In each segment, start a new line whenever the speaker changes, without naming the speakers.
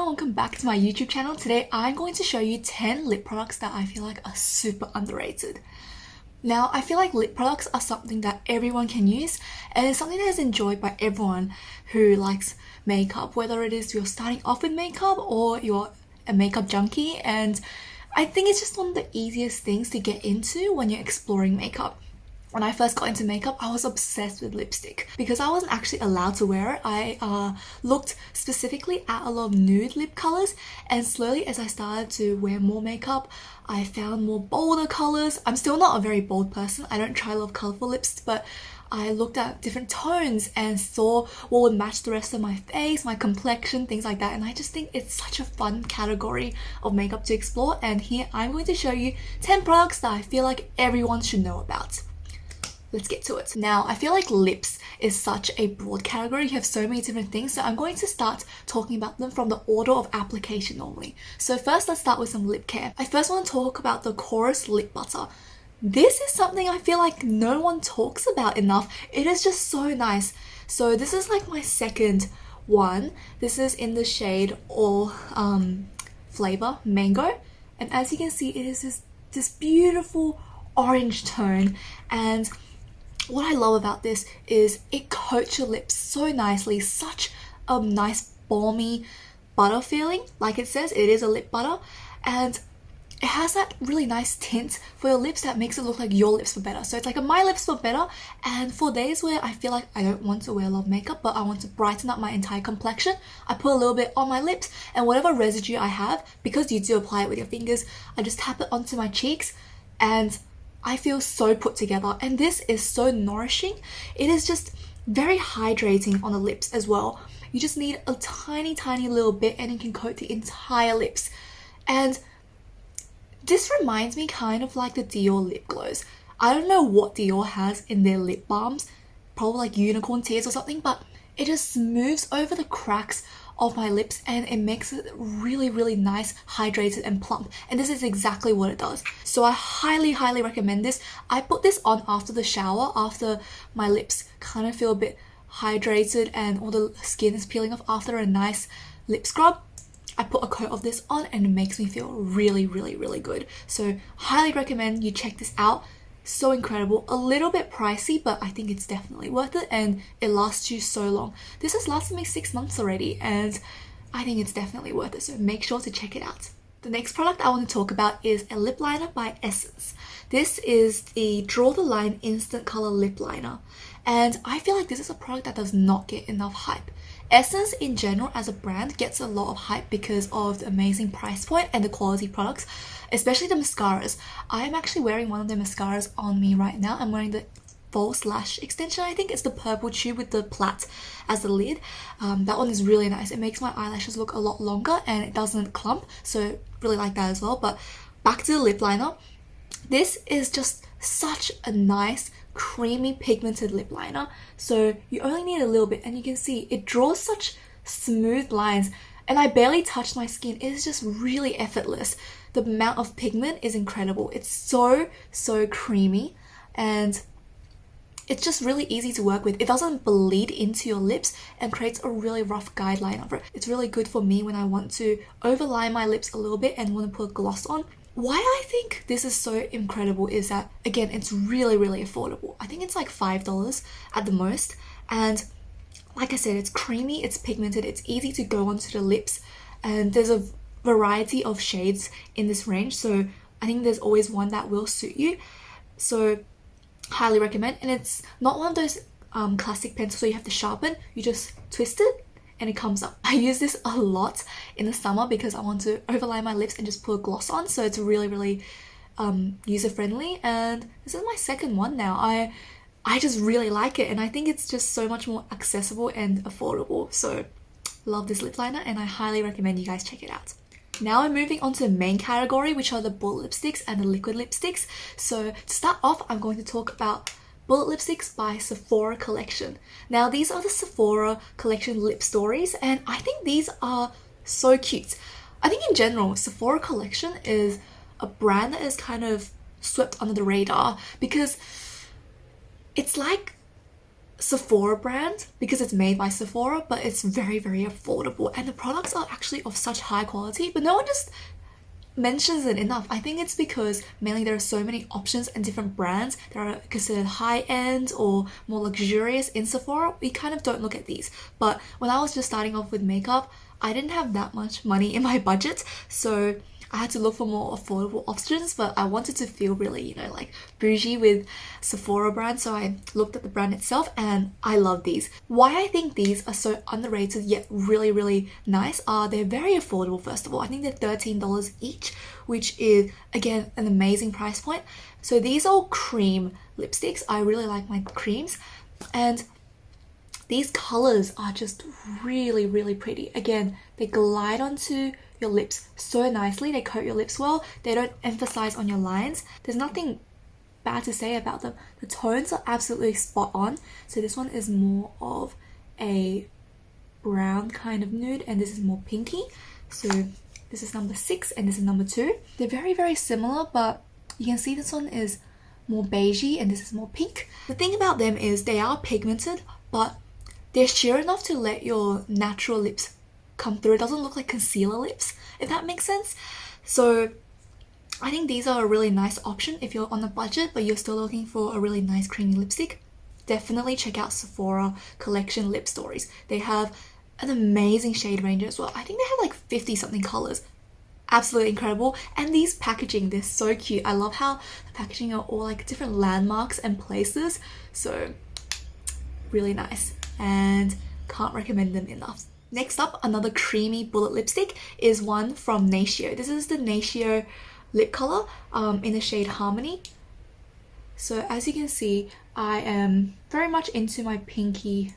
welcome back to my YouTube channel. Today I'm going to show you 10 lip products that I feel like are super underrated. Now, I feel like lip products are something that everyone can use, and it's something that is enjoyed by everyone who likes makeup, whether it is you're starting off with makeup or you're a makeup junkie. And I think it's just one of the easiest things to get into when you're exploring makeup. When I first got into makeup, I was obsessed with lipstick. Because I wasn't actually allowed to wear it, I looked specifically at a lot of nude lip colors, and slowly as I started to wear more makeup, I found more bolder colors. I'm still not a very bold person. I don't try a lot of colorful lips, but I looked at different tones and saw what would match the rest of my face, my complexion, things like that. And I just think it's such a fun category of makeup to explore. And here I'm going to show you 10 products that I feel like everyone should know about. Let's get to it. Now, I feel like lips is such a broad category. You have so many different things, so I'm going to start talking about them from the order of application normally. So first, let's start with some lip care. I first want to talk about the KORRES lip butter. This is something I feel like no one talks about enough. It is just so nice. So this is like my second one. This is in the shade or flavor mango, and as you can see, it is this beautiful orange tone. And what I love about this is it coats your lips so nicely, such a nice balmy butter feeling. Like it says, it is a lip butter, and it has that really nice tint for your lips that makes it look like your lips were better. So it's like my lips were better, and for days where I feel like I don't want to wear a lot of makeup but I want to brighten up my entire complexion, I put a little bit on my lips, and whatever residue I have, because you do apply it with your fingers, I just tap it onto my cheeks and I feel so put together. And this is so nourishing. It is just very hydrating on the lips as well. You just need a tiny little bit and it can coat the entire lips. And this reminds me kind of like the Dior lip glows. I don't know what Dior has in their lip balms, probably like unicorn tears or something, but it just smooths over the cracks of my lips and it makes it really nice, hydrated and plump. And this is exactly what it does. So I highly recommend this. I put this on after the shower, after my lips kind of feel a bit hydrated and all the skin is peeling off after a nice lip scrub. I put a coat of this on and it makes me feel really good. So highly recommend you check this out. So incredible. A little bit pricey, but I think it's definitely worth it, and it lasts you so long. This has lasted me 6 months already, and I think it's definitely worth it, so make sure to check it out. The next product I want to talk about is a lip liner by Essence. This is the Draw the Line Instant Color Lip Liner, and I feel like this is a product that does not get enough hype. Essence in general as a brand gets a lot of hype because of the amazing price point and the quality products, especially the mascaras. I'm actually wearing one of the mascaras on me right now. I'm wearing the false lash extension. I think it's the purple tube with the plait as the lid. That one is really nice. It makes my eyelashes look a lot longer and it doesn't clump, so really like that as well. But back to the lip liner. This is just such a nice creamy pigmented lip liner, so you only need a little bit, and you can see it draws such smooth lines, and I barely touch my skin. It is just really effortless. The amount of pigment is incredible. It's so creamy, and it's just really easy to work with. It doesn't bleed into your lips and creates a really rough guideline over it. It's really good for me when I want to overline my lips a little bit and want to put gloss on. Why I think this is so incredible is that, again, it's really affordable. I think it's like $5 at the most, and like I said, it's creamy, it's pigmented, it's easy to go onto the lips, and there's a variety of shades in this range, so I think there's always one that will suit you. So highly recommend. And it's not one of those classic pencils so you have to sharpen. You just twist it and it comes up. I use this a lot in the summer because I want to overline my lips and just put a gloss on, so it's really user-friendly. And this is my second one now. I just really like it, and I think it's just so much more accessible and affordable. So love this lip liner, and I highly recommend you guys check it out. Now we're moving on to the main category, which are the bullet lipsticks and the liquid lipsticks. So to start off, I'm going to talk about bullet lipsticks by Sephora collection. Now these are the Sephora collection lip stories, and I think these are so cute. I think in general, Sephora collection is a brand that is kind of swept under the radar because it's like Sephora brand because it's made by Sephora, but it's very, very affordable, and the products are actually of such high quality, but no one just mentions it enough. I think it's because mainly there are so many options and different brands that are considered high-end or more luxurious in Sephora. We kind of don't look at these. But when I was just starting off with makeup, I didn't have that much money in my budget, so I had to look for more affordable options, but I wanted to feel really, you know, like bougie with Sephora brand, so I looked at the brand itself and I love these. Why I think these are so underrated yet really, really nice are they're very affordable. First of all, I think they're $13 each, which is, again, an amazing price point. So these are all cream lipsticks. I really like my creams, and these colors are just really, really pretty. Again, they glide onto your lips so nicely. They coat your lips well. They don't emphasize on your lines. There's nothing bad to say about them. The tones are absolutely spot on. So this one is more of a brown kind of nude, and this is more pinky. So this is number 6 and this is number 2. They're very, very similar, but you can see this one is more beigey and this is more pink. The thing about them is they are pigmented, but they're sheer enough to let your natural lips come through. It doesn't look like concealer lips, if that makes sense. So I think these are a really nice option if you're on a budget but you're still looking for a really nice creamy lipstick. Definitely check out Sephora collection Lip Stories. They have an amazing shade range as well. I think they have like 50 something colors. Absolutely incredible. And these packaging, they're so cute. I love how the packaging are all like different landmarks and places. So really nice, and can't recommend them enough. Next up, another creamy bullet lipstick is one from NATIO. This is the NATIO lip color in the shade Harmony. So as you can see, I am very much into my pinky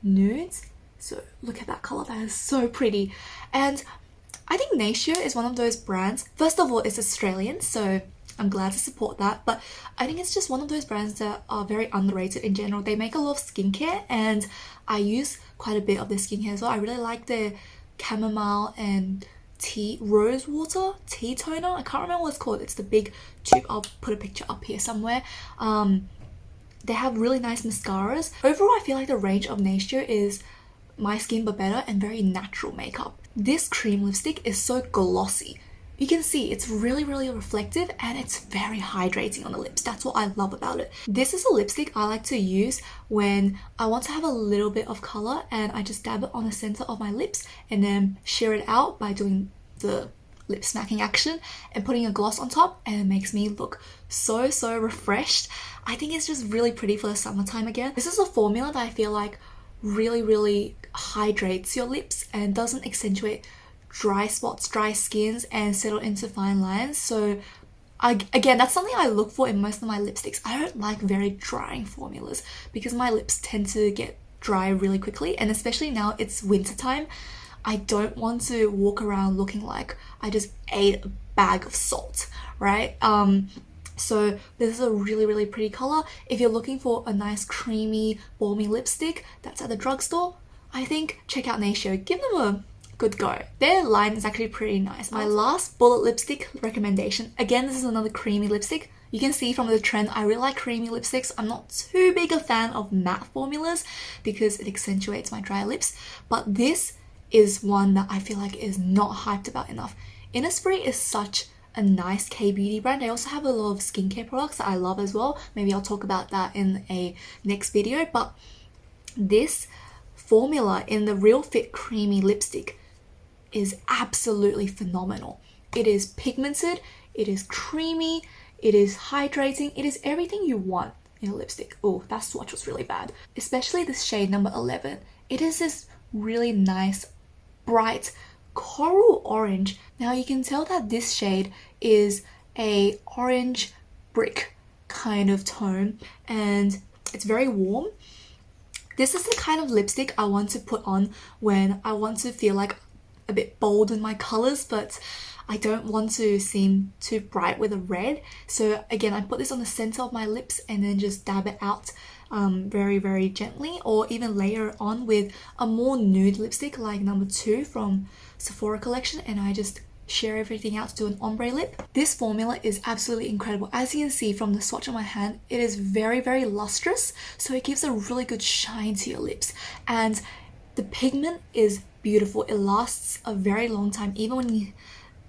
nudes. So look at that color, that is so pretty. And I think NATIO is one of those brands. First of all, it's Australian, so I'm glad to support that, but I think it's just one of those brands that are very underrated in general. They make a lot of skincare and I use quite a bit of their skincare as well. I really like their chamomile and tea, rose water tea toner. I can't remember what it's called. It's the big tube. I'll put a picture up here somewhere. They have really nice mascaras. Overall, I feel like the range of NATIO is my skin but better and very natural makeup. This cream lipstick is so glossy. You can see it's really, really reflective and it's very hydrating on the lips. That's what I love about it. This is a lipstick I like to use when I want to have a little bit of color, and I just dab it on the center of my lips and then sheer it out by doing the lip smacking action and putting a gloss on top, and it makes me look so, so refreshed. I think it's just really pretty for the summertime again. This is a formula that I feel like really, really hydrates your lips and doesn't accentuate dry spots, dry skins, and settle into fine lines. So again, that's something I look for in most of my lipsticks. I don't like very drying formulas because my lips tend to get dry really quickly, and especially now it's winter time. I don't want to walk around looking like I just ate a bag of salt, right? So this is a really, really pretty color. If you're looking for a nice creamy, balmy lipstick that's at the drugstore, I think check out NATIO. Give them a good go. Their line is actually pretty nice. My last bullet lipstick recommendation, again, this is another creamy lipstick. You can see from the trend, I really like creamy lipsticks. I'm not too big a fan of matte formulas because it accentuates my dry lips, but this is one that I feel like is not hyped about enough. INNISFREE is such a nice K-beauty brand. They also have a lot of skincare products that I love as well. Maybe I'll talk about that in a next video, but this formula in the Real Fit Creamy Lipstick is absolutely phenomenal. It is pigmented, it is creamy, it is hydrating, it is everything you want in a lipstick. Oh, that swatch was really bad. Especially this shade number 11. It is this really nice, bright coral orange. Now you can tell that this shade is a orange brick kind of tone and it's very warm. This is the kind of lipstick I want to put on when I want to feel like a bit bold with my colors, but I don't want to seem too bright with a red. So again, I put this on the center of my lips and then just dab it out very, very gently, or even layer it on with a more nude lipstick like number 2 from Sephora collection, and I just sheer everything out to do an ombre lip. This formula is absolutely incredible. As you can see from the swatch on my hand, it is very, very lustrous, so it gives a really good shine to your lips. And the pigment is beautiful. It lasts a very long time, even when you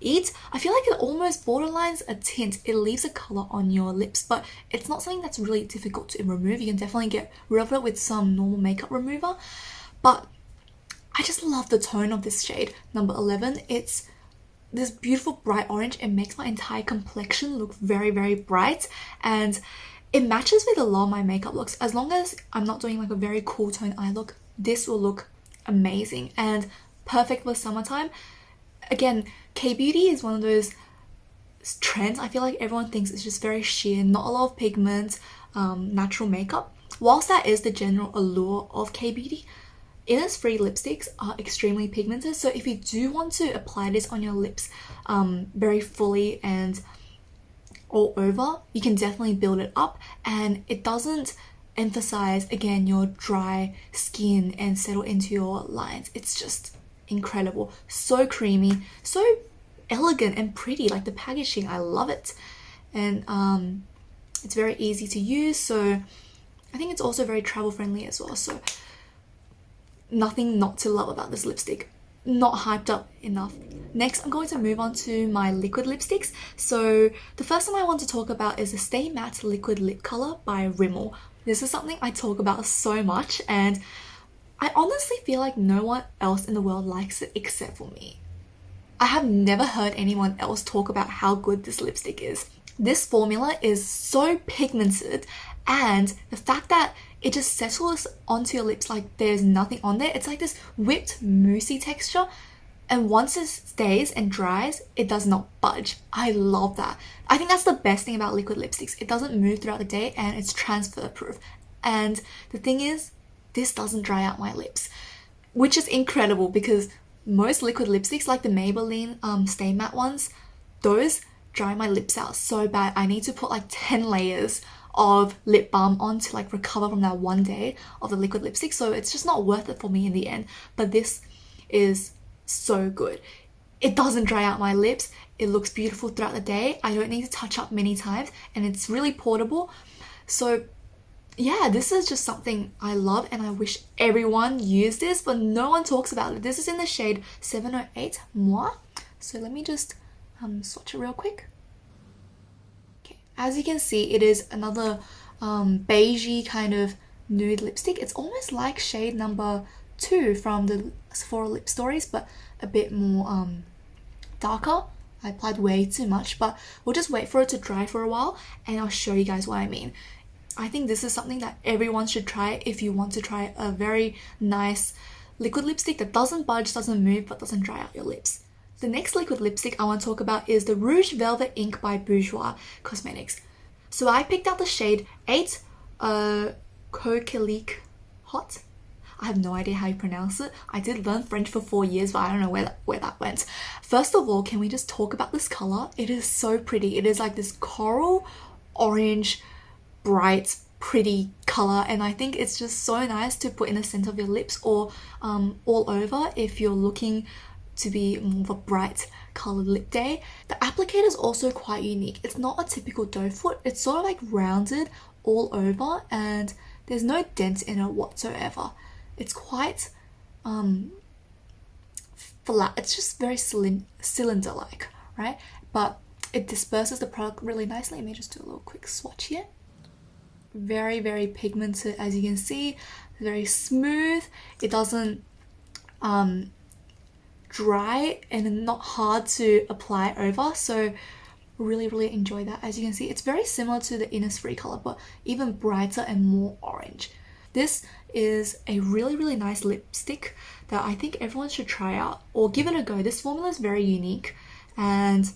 eat. I feel like it almost borderlines a tint. It leaves a color on your lips, but it's not something that's really difficult to remove. You can definitely get rid of it with some normal makeup remover, but I just love the tone of this shade, number 11. It's this beautiful bright orange. It makes my entire complexion look very, very bright, and it matches with a lot of my makeup looks. As long as I'm not doing like a very cool tone eye look, this will look amazing and perfect for summertime. Again, K-beauty is one of those trends. I feel like everyone thinks it's just very sheer, not a lot of pigment, natural makeup. Whilst that is the general allure of K-beauty, Innisfree lipsticks are extremely pigmented, so if you do want to apply this on your lips very fully and all over, you can definitely build it up, and it doesn't emphasize, again, your dry skin and settle into your lines. It's just incredible. So creamy, so elegant and pretty. Like the packaging, I love it. And it's very easy to use, so I think it's also very travel friendly as well. So nothing not to love about this lipstick. Not hyped up enough. Next, I'm going to move on to my liquid lipsticks. So the first one I want to talk about is the Stay Matte Liquid Lip Color by RIMMEL. This is something I talk about so much, and I honestly feel like no one else in the world likes it except for me. I have never heard anyone else talk about how good this lipstick is. This formula is so pigmented, and the fact that it just settles onto your lips like there's nothing on there. It's like this whipped moussey texture, and once it stays and dries, it does not budge. I love that. I think that's the best thing about liquid lipsticks. It doesn't move throughout the day, and it's transfer proof. And the thing is, this doesn't dry out my lips, which is incredible because most liquid lipsticks, like the Maybelline Stay Matte ones, those dry my lips out so bad. I need to put like 10 layers of lip balm on to like recover from that one day of the liquid lipstick, so it's just not worth it for me in the end. But this is so good. It doesn't dry out my lips. It looks beautiful throughout the day. I don't need to touch up many times, and it's really portable. So yeah, this is just something I love, and I wish everyone used this, but no one talks about it. This is in the shade 708 Moi. So let me just swatch it real quick. As you can see, it is another beigey kind of nude lipstick. It's almost like shade number 2 from the Sephora Lip Stories, but a bit more darker. I applied way too much, but we'll just wait for it to dry for a while, and I'll show you guys what I mean. I think this is something that everyone should try if you want to try a very nice liquid lipstick that doesn't budge, doesn't move, but doesn't dry out your lips. The next liquid lipstick I want to talk about is the Rouge Velvet Ink by BOUJOUIS Cosmetics. So I picked out the shade 8 Coquelichot. I have no idea how you pronounce it. I did learn French for 4 years, but I don't know where that went. First of all, can we just talk about this color? It is so pretty. It is like this coral orange, bright, pretty color, and I think it's just so nice to put in the center of your lips or all over if you're looking to be more of a bright colored lip day. The applicator is also quite unique. It's not a typical doe foot. It's sort of like rounded all over, and there's no dent in it whatsoever. It's quite flat. It's just very cylinder-like, right? But it disperses the product really nicely. Let me just do a little quick swatch here. Very, very pigmented, as you can see. Very smooth. It doesn't dry and not hard to apply over, so really enjoy that. As you can see, it's very similar to the Innisfree color, but even brighter and more orange. This is a really nice lipstick that I think everyone should try out or give it a go. This formula is very unique, and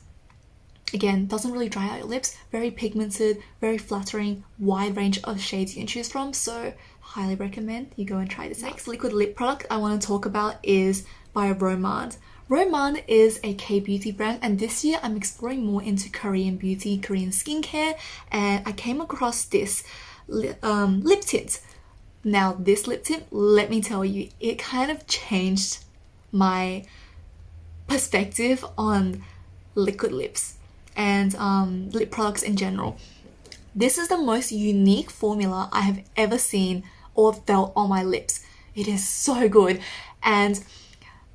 again, doesn't really dry out your lips. Very pigmented, very flattering, wide range of shades you can choose from, so highly recommend you go and try this out. Next liquid lip product I want to talk about is by Romand. Romand is a K-beauty brand, and this year I'm exploring more into Korean beauty, Korean skincare, and I came across this lip tint. Now this lip tint, let me tell you, it kind of changed my perspective on liquid lips and lip products in general. This is the most unique formula I have ever seen or felt on my lips. It is so good. And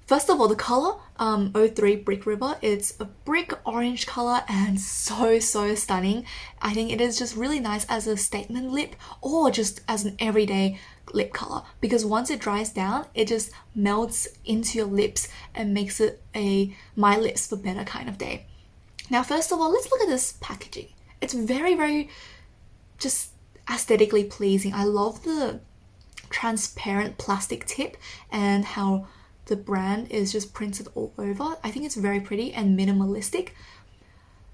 first of all, the color, 03 Brick River, it's a brick orange color and so stunning. I think it is just really nice as a statement lip or just as an everyday lip color, because once it dries down, it just melts into your lips and makes it a my lips for better kind of day. Now, first of all, let's look at this packaging. It's very just aesthetically pleasing. I love the transparent plastic tip and how the brand is just printed all over. I think it's very pretty and minimalistic.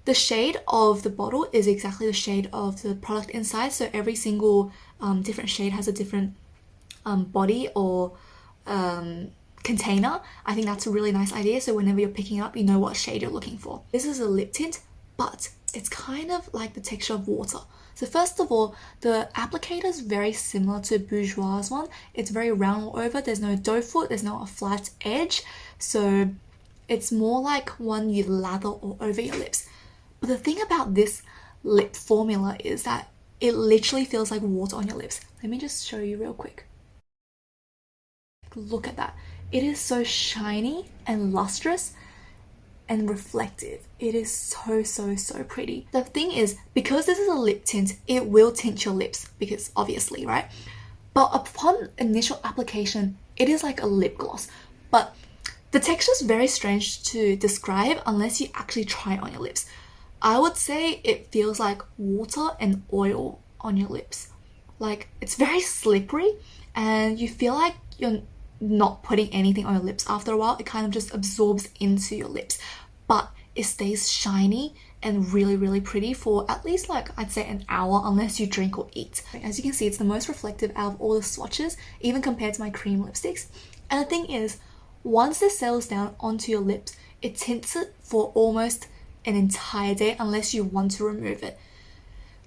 The shade of the bottle is exactly the shade of the product inside, so every single different shade has a different body or container. I think that's a really nice idea, so whenever you're picking it up, you know what shade you're looking for. This is a lip tint, but it's kind of like the texture of water. So first of all, the applicator is very similar to Bourjois' one. It's very round all over. There's no doe foot, there's not a flat edge. So it's more like one you lather all over your lips. But the thing about this lip formula is that it literally feels like water on your lips. Let me just show you real quick. Look at that. It is so shiny and lustrous and reflective. It is so pretty. The thing is, because this is a lip tint, it will tint your lips, because obviously, right? But upon initial application, it is like a lip gloss. But the texture is very strange to describe unless you actually try it on your lips. I would say it feels like water and oil on your lips. Like, it's very slippery and you feel like you're not putting anything on your lips after a while. It kind of just absorbs into your lips, but it stays shiny and really pretty for at least, like, I'd say an hour, unless you drink or eat. As you can see, it's the most reflective out of all the swatches, even compared to my cream lipsticks. And the thing is, once this settles down onto your lips, it tints it for almost an entire day unless you want to remove it.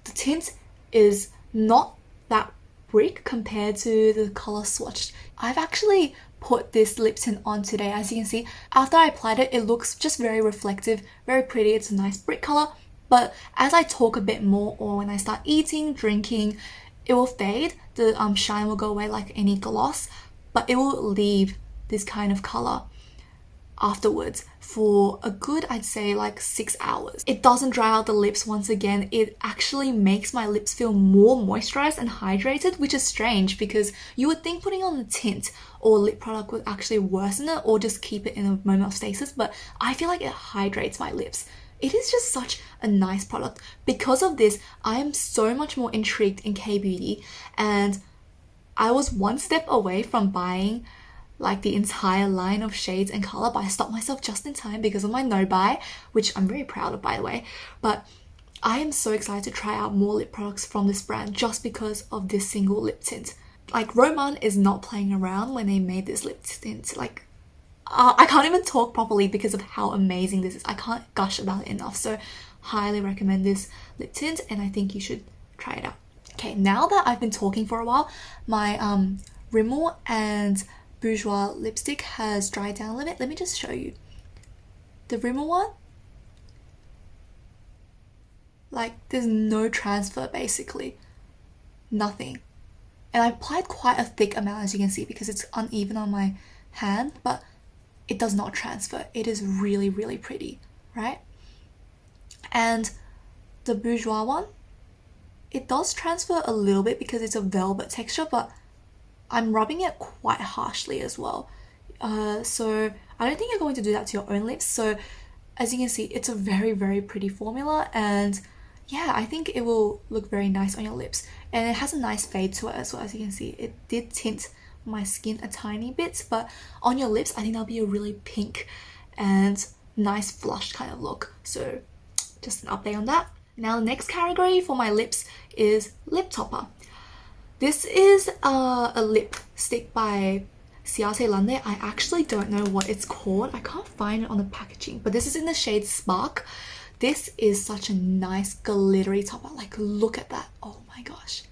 The tint is not that brick compared to the color swatched. I've actually put this lip tint on today. As you can see, after I applied it, it looks just very reflective, very pretty. It's a nice brick color, but as I talk a bit more or when I start eating, drinking, it will fade. The shine will go away like any gloss, but it will leave this kind of color afterwards for a good, I'd say, like 6 hours. It doesn't dry out the lips. Once again, it actually makes my lips feel more moisturized and hydrated, which is strange because you would think putting on a tint or lip product would actually worsen it or just keep it in a moment of stasis, but I feel like it hydrates my lips. It is just such a nice product. Because of this, I am so much more intrigued in K-beauty, and I was one step away from buying like the entire line of shades and color, but I stopped myself just in time because of my no buy, which I'm very proud of, by the way. But I am so excited to try out more lip products from this brand just because of this single lip tint. Like, Roman is not playing around when they made this lip tint. Like, I can't even talk properly because of how amazing this is. I can't gush about it enough. So highly recommend this lip tint, and I think you should try it out. Okay, now that I've been talking for a while, my Rimmel and Bourjois lipstick has dried down a little bit. Let me just show you. The Rimmel one, like, there's no transfer basically. Nothing. And I applied quite a thick amount, as you can see, because it's uneven on my hand, but it does not transfer. It is really pretty, right? And the Bourjois one, it does transfer a little bit because it's a velvet texture, but I'm rubbing it quite harshly as well. So I don't think you're going to do that to your own lips. So as you can see, it's a very pretty formula, and yeah, I think it will look very nice on your lips. And it has a nice fade to it as well. As you can see, it did tint my skin a tiny bit, but on your lips, I think that'll be a really pink and nice flushed kind of look. So just an update on that. Now the next category for my lips is lip topper. This is a lipstick by CIATE. I actually don't know what it's called. I can't find it on the packaging, but this is in the shade Spark. This is such a nice glittery topper. Like, look at that. Oh my gosh.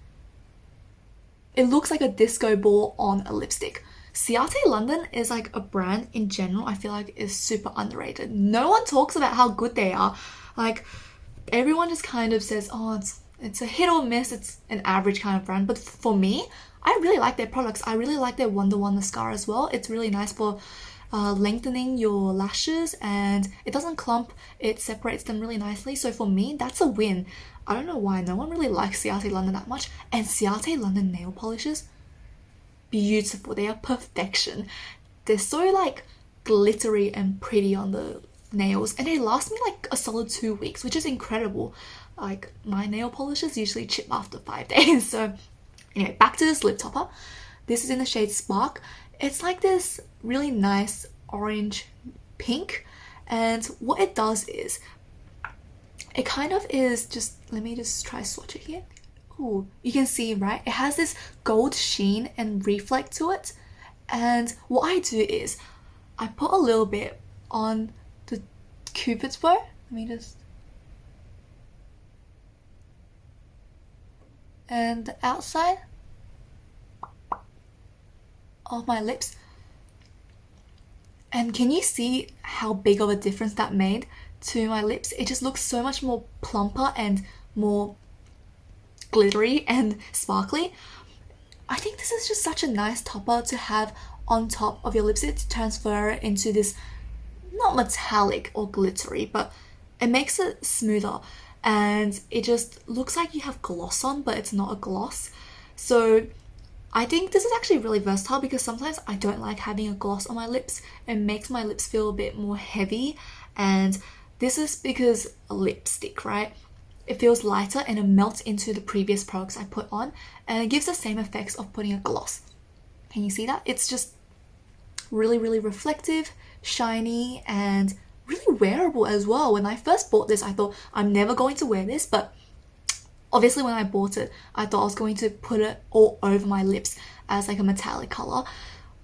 It looks like a disco ball on a lipstick. CIATE London is like a brand in general I feel like is super underrated. No one talks about how good they are. Like everyone just kind of says, oh, it's a hit or miss, it's an average kind of brand. But for me, I really like their products. I really like their Wonder One mascara as well. It's really nice for lengthening your lashes, and it doesn't clump, it separates them really nicely. So for me, that's a win. I don't know why no one really likes CIATE London that much. And CIATE London nail polishes, beautiful. They are perfection. They're so like glittery and pretty on the nails, and they last me like a solid 2 weeks, which is incredible. Like my nail polishes usually chip after 5 days. So anyway, back to this lip topper. This is in the shade Spark. It's like this really nice orange pink, and what it does is it kind of is just, let me just try swatch it here. Ooh, you can see, right? It has this gold sheen and reflect to it. And what I do is I put a little bit on the Cupid's bow. Let me just... and the outside of my lips. And can you see how big of a difference that made to my lips? It just looks so much more plumper and more glittery and sparkly. I think this is just such a nice topper to have on top of your lipstick to transfer it into this, not metallic or glittery, but it makes it smoother and it just looks like you have gloss on, but it's not a gloss. So I think this is actually really versatile because sometimes I don't like having a gloss on my lips. It makes my lips feel a bit more heavy, and this is because a lipstick, right? It feels lighter and it melts into the previous products I put on, and it gives the same effects of putting a gloss. Can you see that? It's just really, really reflective, shiny, and really wearable as well. When I first bought this, I thought I'm never going to wear this, but obviously when I bought it, I thought I was going to put it all over my lips as like a metallic color.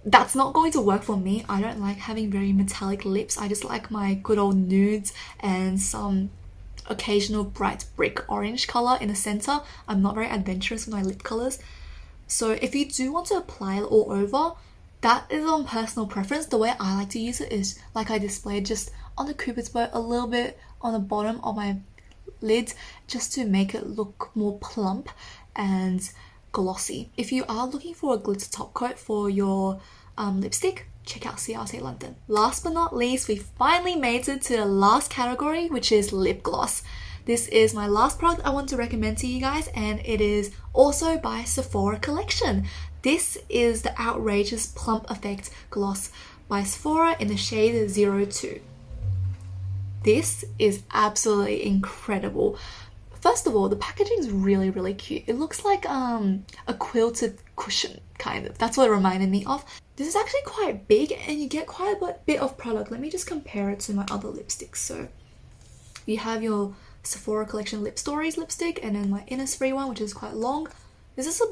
That's not going to work for me. I don't like having very metallic lips. I just like my good old nudes and some occasional bright brick orange color in the center. I'm not very adventurous with my lip colors. So if you do want to apply it all over, that is on personal preference. The way I like to use it is like I displayed, just on the Cupid's bow, a little bit on the bottom of my lid, just to make it look more plump and glossy. If you are looking for a glitter top coat for your lipstick, check out CIATE London. Last but not least, we finally made it to the last category, which is lip gloss. This is my last product I want to recommend to you guys, and it is also by Sephora collection. This is the Outrageous Plump Effect Gloss by Sephora in the shade 02. This is absolutely incredible. First of all, the packaging is really, really cute. It looks like a quilted cushion, kind of. That's what it reminded me of. This is actually quite big and you get quite a bit of product. Let me just compare it to my other lipsticks. So you have your Sephora collection Lip Stories lipstick, and then my INNISFREE one, which is quite long. This is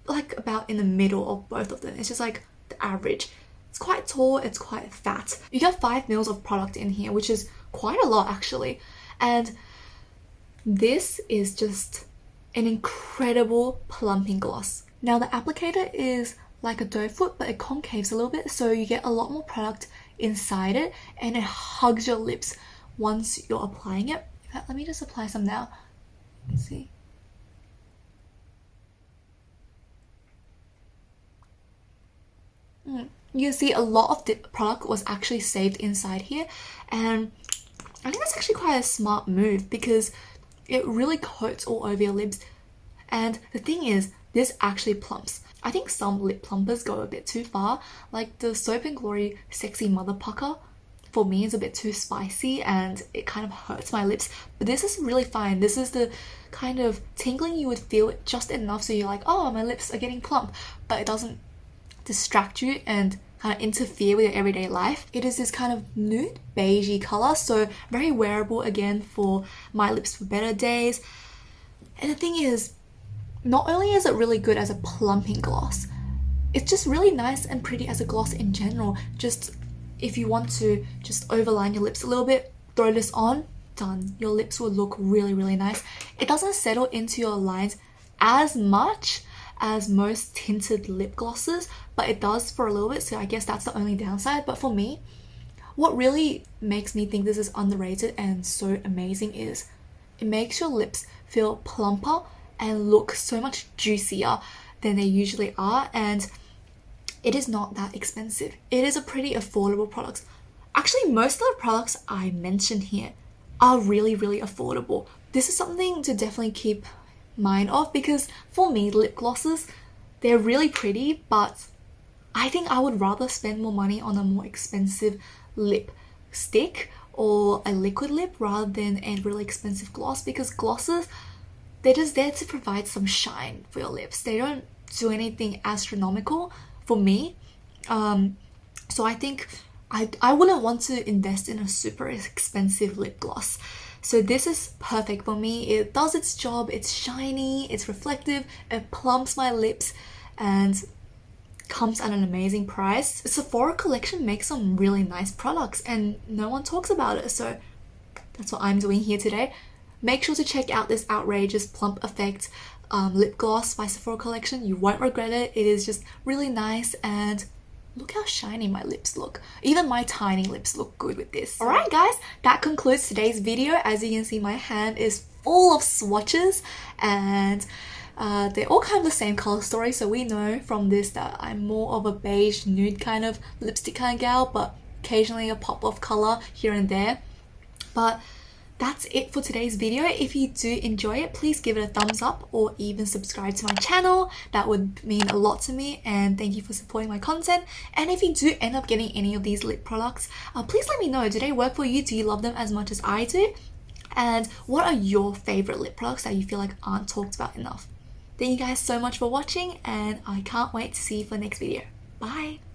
like about in the middle of both of them. It's just like the average. It's quite tall, it's quite fat. You get 5 mils of product in here, which is quite a lot actually. And this is just an incredible plumping gloss. Now the applicator is like a doe foot, but it concaves a little bit, so you get a lot more product inside it, and it hugs your lips once you're applying it. In fact, let me just apply some now. Let's see. You can see a lot of the product was actually saved inside here, and I think that's actually quite a smart move because it really coats all over your lips. And the thing is, this actually plumps. I think some lip plumpers go a bit too far, like the Soap & Glory Sexy Mother Pucker for me is a bit too spicy and it kind of hurts my lips, but this is really fine. This is the kind of tingling you would feel just enough so you're like, oh, my lips are getting plump, but it doesn't distract you and kind of interfere with your everyday life. It is this kind of nude beigey color, so very wearable again for my lips for better days. And the thing is, not only is it really good as a plumping gloss, it's just really nice and pretty as a gloss in general. Just if you want to just overline your lips a little bit, throw this on, done. Your lips will look really, really nice. It doesn't settle into your lines as much as most tinted lip glosses, but it does for a little bit, so I guess that's the only downside. But for me, what really makes me think this is underrated and so amazing is it makes your lips feel plumper and look so much juicier than they usually are, and it is not that expensive. It is a pretty affordable product. Actually, most of the products I mentioned here are really, really affordable. This is something to definitely keep mind of, because for me, lip glosses, they're really pretty, but I think I would rather spend more money on a more expensive lipstick or a liquid lip rather than a really expensive gloss, because glosses, they're just there to provide some shine for your lips. They don't do anything astronomical for me. So I think I wouldn't want to invest in a super expensive lip gloss. So this is perfect for me. It does its job, it's shiny, it's reflective, it plumps my lips, and comes at an amazing price. The Sephora collection makes some really nice products and no one talks about it, so that's what I'm doing here today. Make sure to check out this outrageous Plump Effect lip gloss by Sephora collection. You won't regret it. It is just really nice, and look how shiny my lips look. Even my tiny lips look good with this. Alright guys, that concludes today's video. As you can see, my hand is full of swatches, and they're all kind of the same color story, so we know from this that I'm more of a beige nude kind of lipstick kind of gal, but occasionally a pop of color here and there. But that's it for today's video. If you do enjoy it, please give it a thumbs up or even subscribe to my channel. That would mean a lot to me, and thank you for supporting my content. And if you do end up getting any of these lip products, please let me know. Do they work for you? Do you love them as much as I do? And what are your favorite lip products that you feel like aren't talked about enough? Thank you guys so much for watching, and I can't wait to see you for the next video. Bye!